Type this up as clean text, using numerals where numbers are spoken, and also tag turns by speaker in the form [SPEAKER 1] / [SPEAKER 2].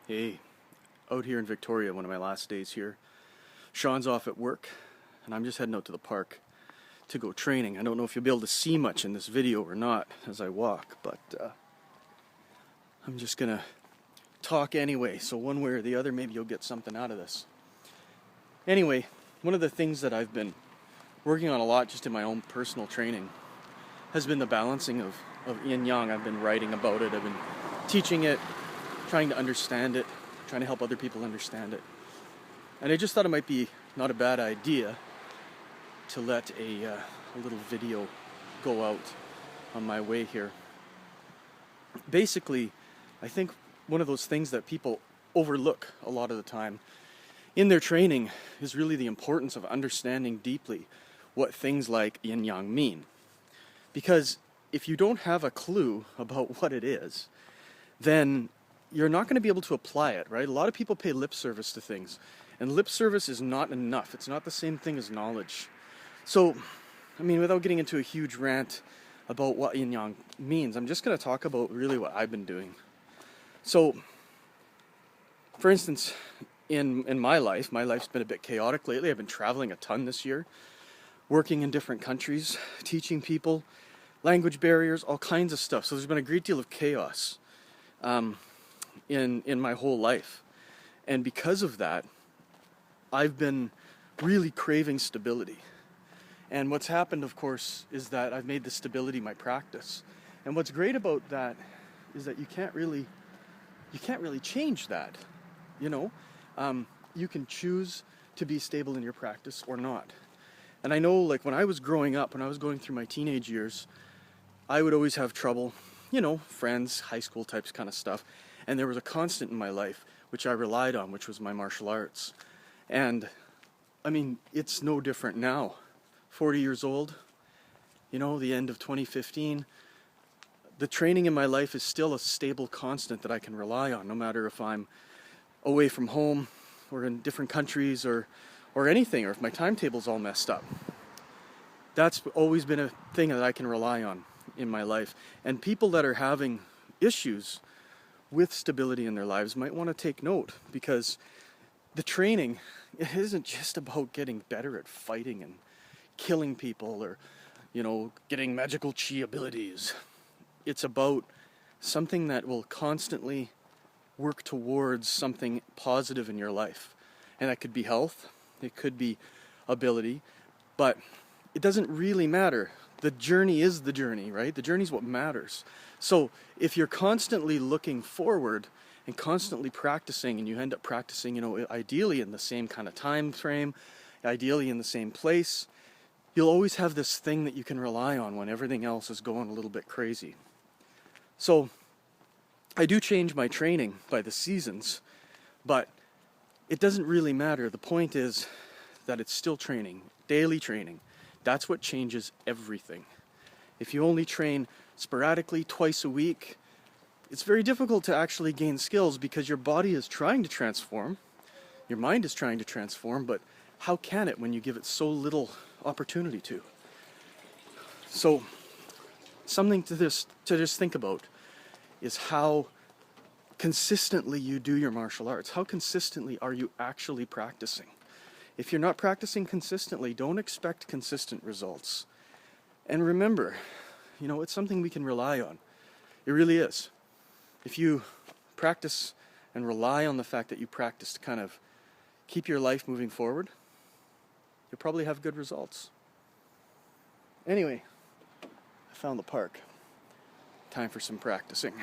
[SPEAKER 1] Hey, out here in Victoria, one of my last days here. Shawn's off at work, and I'm just heading out to the park to go training. I don't know if you'll be able to see much in this video or not as I walk, but I'm just gonna talk anyway, so one way or the other, maybe you'll get something out of this. Anyway, one of the things that I've been working on a lot just in my own personal training has been the balancing of yin-yang. I've been writing about it, I've been teaching it, trying to understand it, trying to help other people understand it. And I just thought it might be not a bad idea to let a little video go out on my way here. Basically, I think one of those things that people overlook a lot of the time in their training is really the importance of understanding deeply what things like yin-yang mean. Because if you don't have a clue about what it is, then you're not going to be able to apply it, right? A lot of people pay lip service to things, and lip service is not enough. It's not the same thing as knowledge. So, I mean, without getting into a huge rant about what yin-yang means, I'm just going to talk about really what I've been doing. So, for instance, in my life's been a bit chaotic lately. I've been traveling a ton this year, working in different countries, teaching people, language barriers, all kinds of stuff. So there's been a great deal of chaos in my whole life. And because of that, I've been really craving stability. And what's happened, of course, is that I've made the stability my practice. And what's great about that is that you can't really change that, you know? You can choose to be stable in your practice or not. And I know, like, when I was growing up, when I was going through my teenage years, I would always have trouble, you know, friends, high school types kind of stuff. And there was a constant in my life which I relied on, which was my martial arts. And, I mean, it's no different now. 40 years old, you know, the end of 2015. The training in my life is still a stable constant that I can rely on, no matter if I'm away from home or in different countries or anything, or if my timetable's all messed up. That's always been a thing that I can rely on in my life. And people that are having issues with stability in their lives might want to take note, because the training, it isn't just about getting better at fighting and killing people or, you know, getting magical chi abilities. It's about something that will constantly work towards something positive in your life. And that could be health, it could be ability, but it doesn't really matter. The journey is the journey, right? The journey is what matters. So if you're constantly looking forward and constantly practicing, and you end up practicing, you know, ideally in the same kind of time frame, ideally in the same place, you'll always have this thing that you can rely on when everything else is going a little bit crazy. So I do change my training by the seasons, but it doesn't really matter. The point is that it's still training, daily training. That's what changes everything. If you only train sporadically twice a week, it's very difficult to actually gain skills, because your body is trying to transform, your mind is trying to transform, but how can it when you give it so little opportunity to? So something to just think about is how consistently you do your martial arts. How consistently are you actually practicing? If you're not practicing consistently, don't expect consistent results. And remember, you know, it's something we can rely on. It really is. If you practice and rely on the fact that you practice to kind of keep your life moving forward, you'll probably have good results. Anyway, I found the park. Time for some practicing.